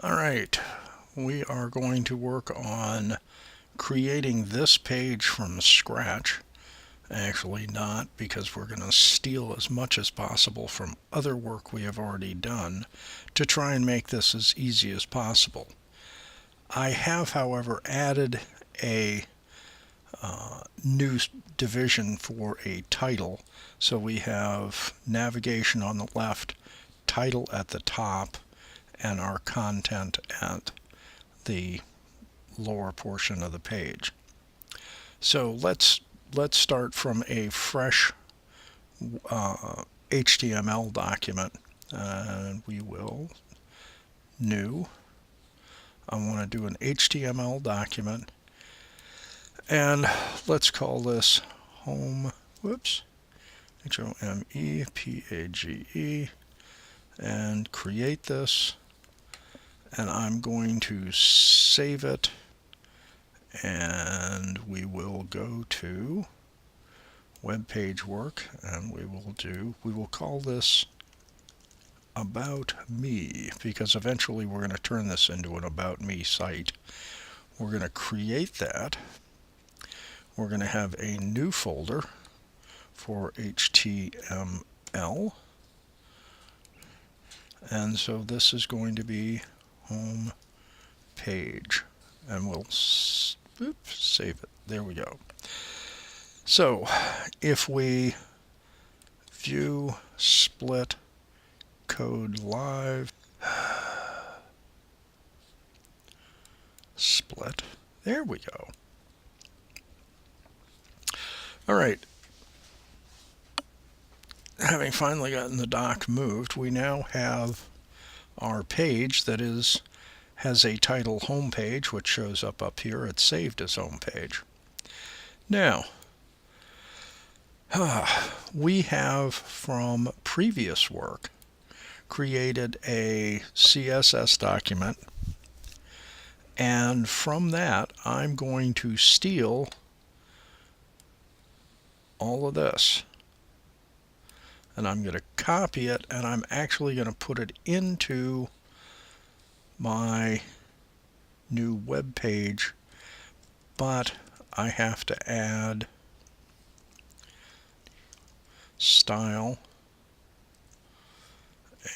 Alright, we are going to work on creating this page from scratch. Actually not, because we're going to steal as much as possible from other work we have already done to try and make this as easy as possible. I have, however, added a new division for a title. So we have navigation on the left, title at the top, and our content at the lower portion of the page. So let's start from a fresh HTML document, and we will new. I want to do an HTML document, and let's call this home. Whoops, HOMEPAGE, and create this. And I'm going to save it, and we will go to web page work, and we will call this About Me, because eventually we're going to turn this into an About Me site. We're going to create that. We're going to have a new folder for HTML, and so this is going to be home page, and we'll save it. There we go. So if we view split code live, split, there we go. All right, having finally gotten the doc moved, we now have our page that has a title home page, which shows up here. It's saved as home page. Now, we have from previous work created a CSS document, and from that I'm going to steal all of this, and I'm going to copy it, and I'm actually going to put it into my new web page, but I have to add style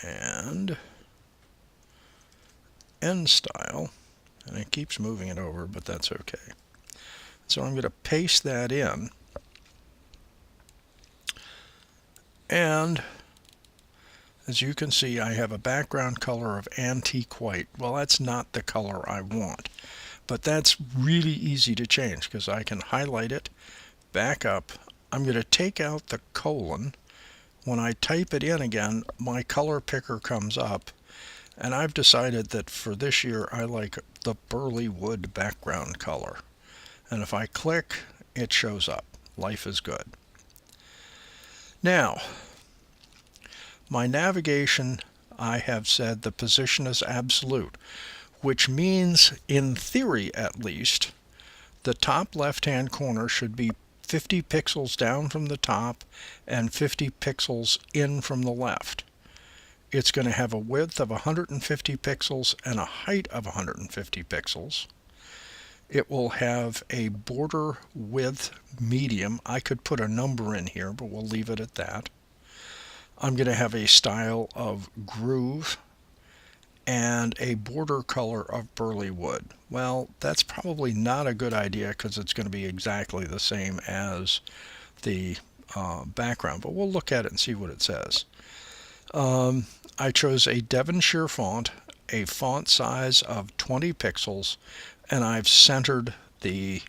and end style, and it keeps moving it over, but that's okay. So I'm going to paste that in, and as you can see, I have a background color of antique white. Well, that's not the color I want, but that's really easy to change because I can highlight it, back up. I'm going to take out the colon. When I type it in again, my color picker comes up, and I've decided that for this year I like the burly wood background color. And if I click, it shows up. Life is good. Now, my navigation, I have said the position is absolute, which means, in theory at least, the top left-hand corner should be 50 pixels down from the top and 50 pixels in from the left. It's going to have a width of 150 pixels and a height of 150 pixels. It will have a border width medium. I could put a number in here, but we'll leave it at that. I'm going to have a style of groove and a border color of burly wood. Well, that's probably not a good idea because it's going to be exactly the same as the background, but we'll look at it and see what it says. I chose a Devonshire font, a font size of 20 pixels, and I've centered the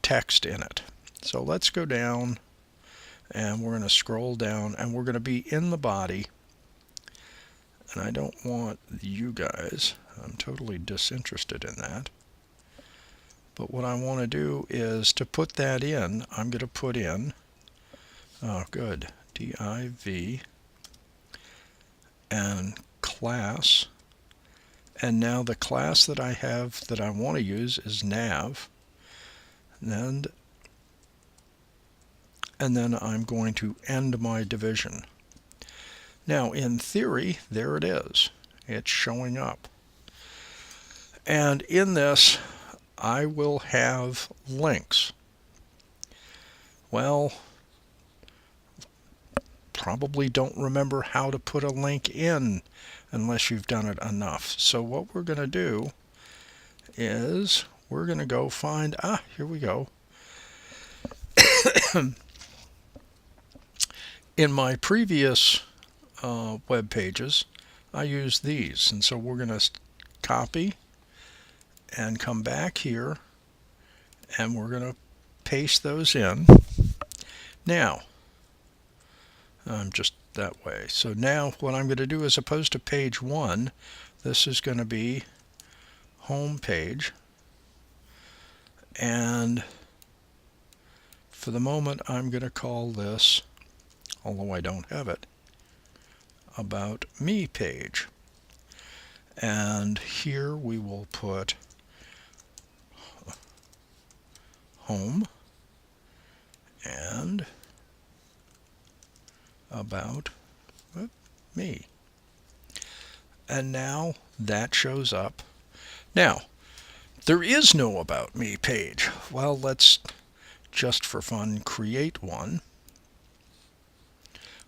text in it. So let's go down, and we're going to scroll down, and we're going to be in the body. And I don't want you guys. I'm totally disinterested in that. But what I want to do is to put that in, I'm going to put in, oh good, div and class. And now the class that I have that I want to use is nav. And then I'm going to end my division. Now, in theory, there it is. It's showing up. And in this, I will have links. Well, probably don't remember how to put a link in unless you've done it enough. So what we're going to do is we're going to go find, here we go. In my previous web pages, I used these, and so we're going to copy and come back here, and we're going to paste those in. Now, just that way. So now what I'm going to do, as opposed to page 1, this is going to be home page, and for the moment I'm going to call this, although I don't have it, About Me page. And here we will put home and About Me. And now that shows up. Now, there is no About Me page. Well, let's, just for fun, create one.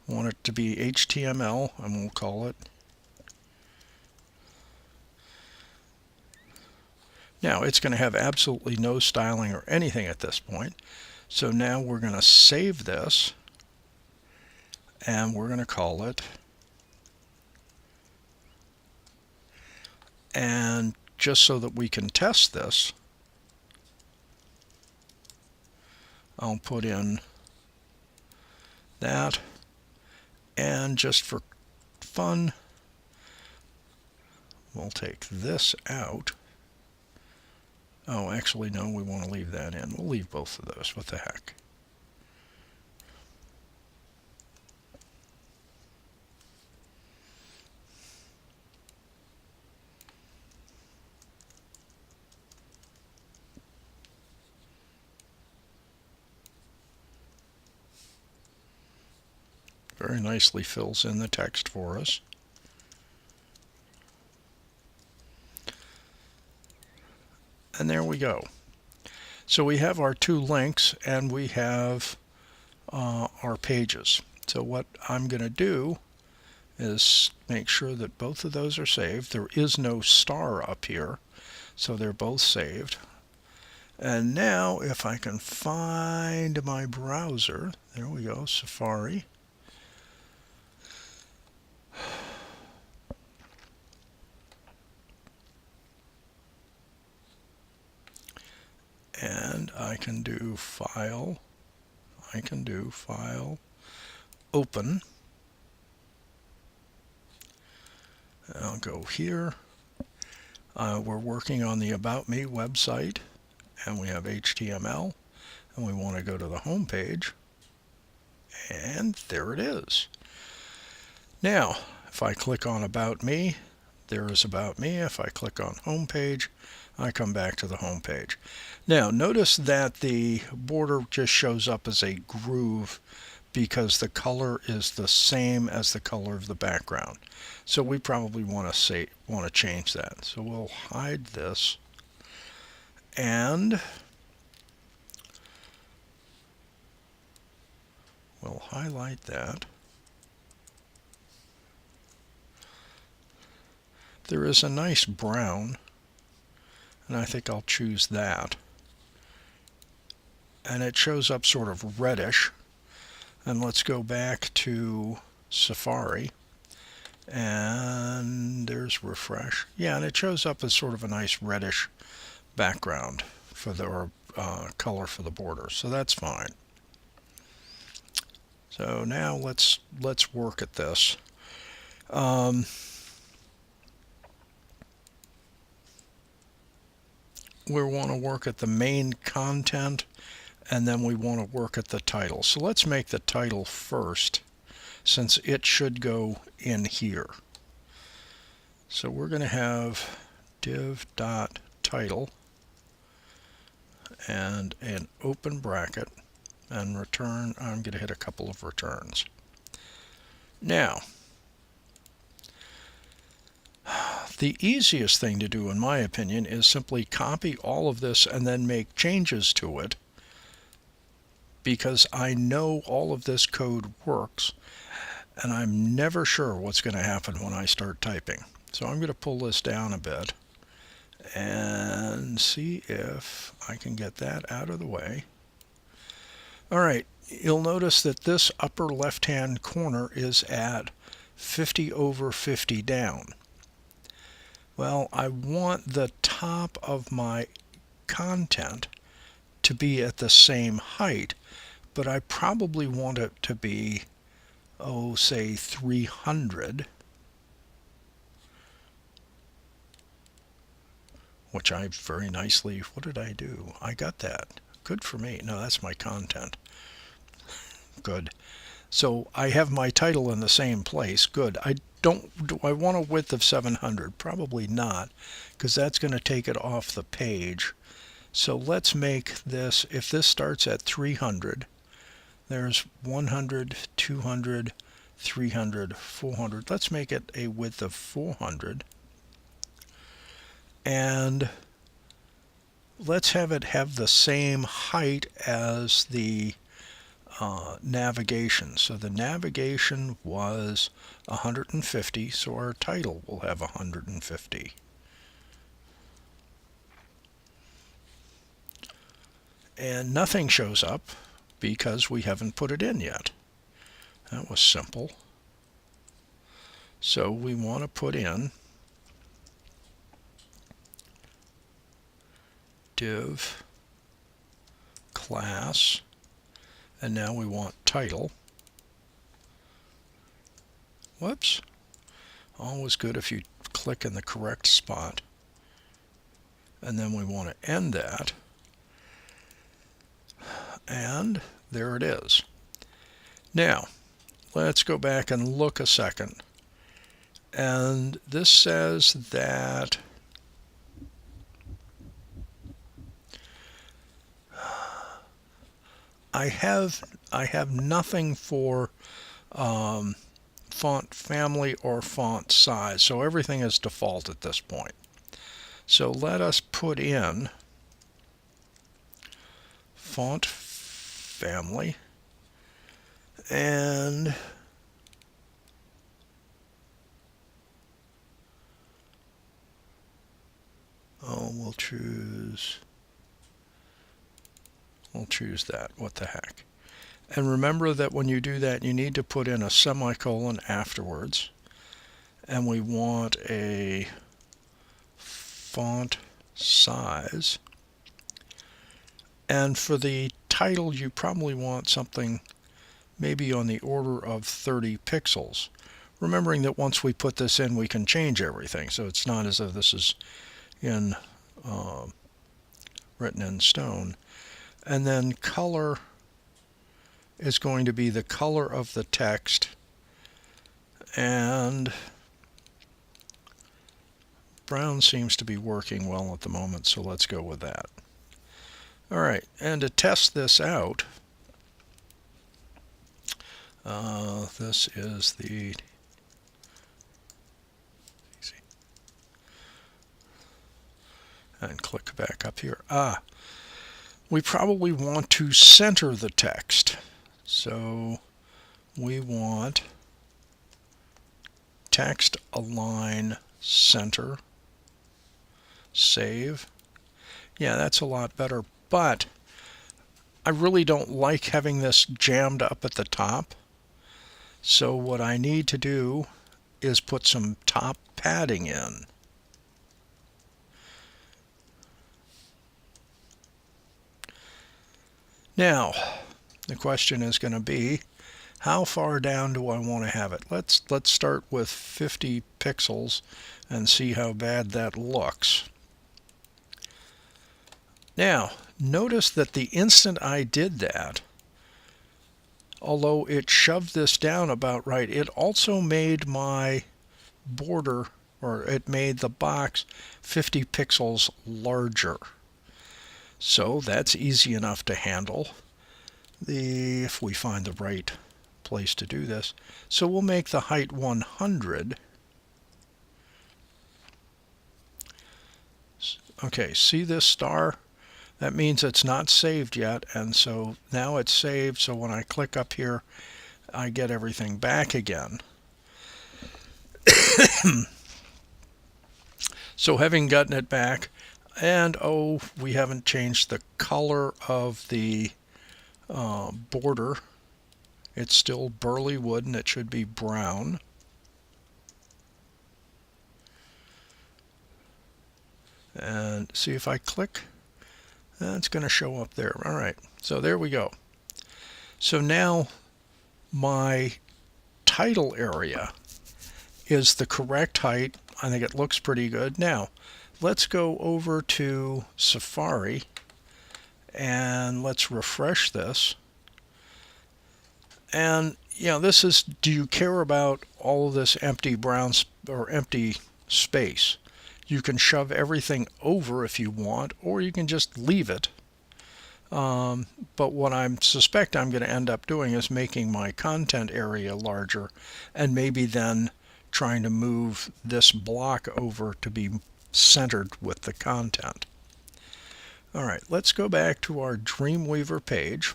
I want it to be HTML, and we'll call it. Now, it's going to have absolutely no styling or anything at this point. So now we're going to save this, and we're going to call it. And just so that we can test this, I'll put in that, and just for fun, we'll take this out. Oh, actually, no, we want to leave that in. We'll leave both of those. What the heck? Very nicely fills in the text for us. And there we go. So we have our two links, and we have our pages. So what I'm going to do is make sure that both of those are saved. There is no star up here, so they're both saved. And now if I can find my browser, there we go, Safari. And I can do File, Open. I'll go here. We're working on the About Me website, and we have HTML, and we want to go to the home page, and there it is. Now, if I click on About Me, there is About Me. If I click on Home Page, I come back to the home page. Now, notice that the border just shows up as a groove because the color is the same as the color of the background. So we probably want to change that. So we'll hide this, and we'll highlight that. There is a nice brown, and I think I'll choose that. And it shows up sort of reddish. And let's go back to Safari, and there's refresh. Yeah, and it shows up as sort of a nice reddish background for the color for the border, so that's fine. So now let's work at this. We want to work at the main content, and then we want to work at the title. So let's make the title first, since it should go in here. So we're going to have div.title and an open bracket, and return. I'm going to hit a couple of returns. Now, The easiest thing to do, in my opinion, is simply copy all of this and then make changes to it, because I know all of this code works, and I'm never sure what's going to happen when I start typing. So I'm going to pull this down a bit and see if I can get that out of the way. All right, you'll notice that this upper left-hand corner is at 50 over 50 down. Well, I want the top of my content to be at the same height, but I probably want it to be, say 300, which I very nicely, what did I do? I got that. Good for me. No, that's my content. Good. So I have my title in the same place. Good. Do I want a width of 700? Probably not, because that's going to take it off the page. So let's make this, if this starts at 300, there's 100, 200, 300, 400. Let's make it a width of 400. And let's have it have the same height as the navigation. So the navigation was 150, so our title will have 150. And nothing shows up because we haven't put it in yet. That was simple. So we want to put in div class, and now we want title. Whoops. Always good if you click in the correct spot. And then we want to end that. And there it is. Now, let's go back and look a second. And this says that I have nothing for font family or font size, so everything is default at this point. So let us put in font family, and we'll choose that. What the heck. And remember that when you do that, you need to put in a semicolon afterwards. And we want a font size. And for the title, you probably want something maybe on the order of 30 pixels. Remembering that once we put this in, we can change everything. So it's not as though this is in written in stone. And then color is going to be the color of the text, and brown seems to be working well at the moment, so let's go with that. All right, and to test this out, this is the and click back up here. We probably want to center the text. So we want text align center. Save. Yeah, that's a lot better, but I really don't like having this jammed up at the top. So what I need to do is put some top padding in. Now, the question is going to be, how far down do I want to have it? Let's start with 50 pixels and see how bad that looks. Now, notice that the instant I did that, although it shoved this down about right, it also made my border, or it made the box 50 pixels larger. So that's easy enough to handle if we find the right place to do this. So we'll make the height 100. Okay, see this star? That means it's not saved yet, and so now it's saved, so when I click up here, I get everything back again. So having gotten it back, and oh, we haven't changed the color of the border. It's still burly wood, and it should be brown. And see if I click, that's going to show up there. All right, so there we go. So now my title area is the correct height. I think it looks pretty good. Now, let's go over to Safari and let's refresh this. And this is, do you care about all of this empty brown or empty space? You can shove everything over if you want, or you can just leave it. But what I suspect I'm going to end up doing is making my content area larger, and maybe then trying to move this block over to be centered with the content. All right, let's go back to our Dreamweaver page.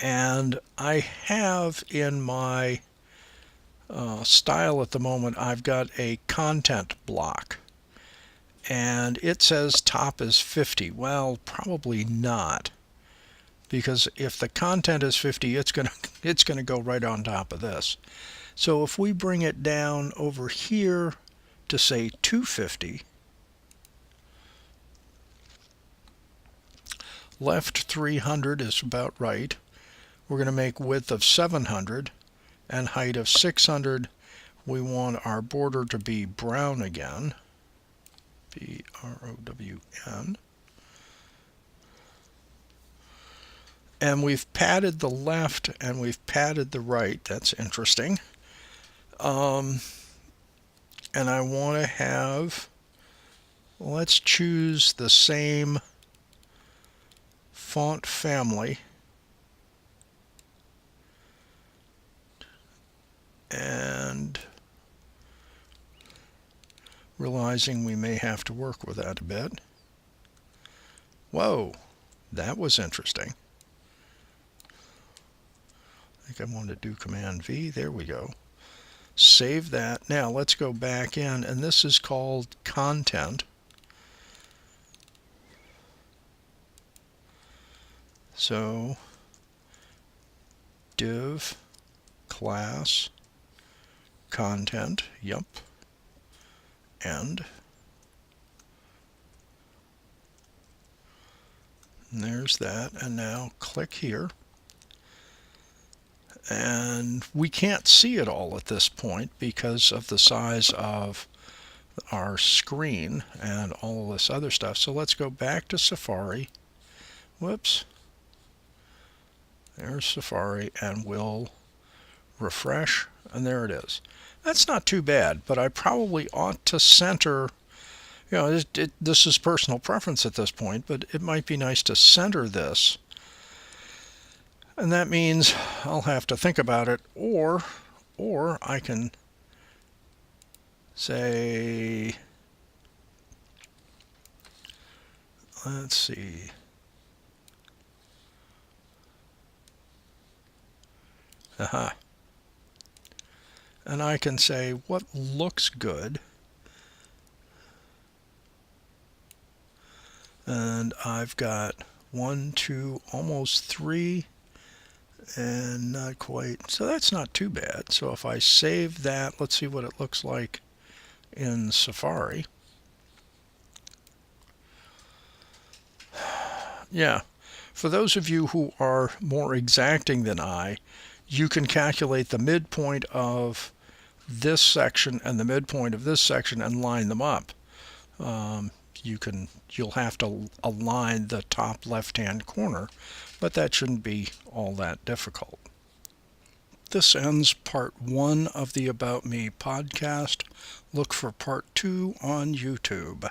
And I have in my style at the moment, I've got a content block. And it says top is 50. Well, probably not. Because if the content is 50, it's going to go right on top of this. So if we bring it down over here to say 250, left 300 is about right. We're going to make width of 700 and height of 600. We want our border to be brown again. B-R-O-W-N. And we've padded the left and we've padded the right. That's interesting. And I want to have, let's choose the same font family. And realizing we may have to work with that a bit. Whoa, that was interesting. I think I want to do Command V. There we go. Save that. Now let's go back in, and this is called content. So div class content, yep, and there's that. And now click here. And we can't see it all at this point because of the size of our screen and all this other stuff. So let's go back to Safari. Whoops. There's Safari, and we'll refresh, and there it is. That's not too bad, but I probably ought to center, this is personal preference at this point, but it might be nice to center this. And that means I'll have to think about it, or I can say, let's see, and I can say what looks good, and I've got 1, 2, almost 3, and not quite, so that's not too bad. So if I save that, let's see what it looks like in Safari. Yeah, for those of you who are more exacting than I, you can calculate the midpoint of this section and the midpoint of this section and line them up. You'll have to align the top left-hand corner, but that shouldn't be all that difficult. This ends part 1 of the About Me podcast. Look for part 2 on YouTube.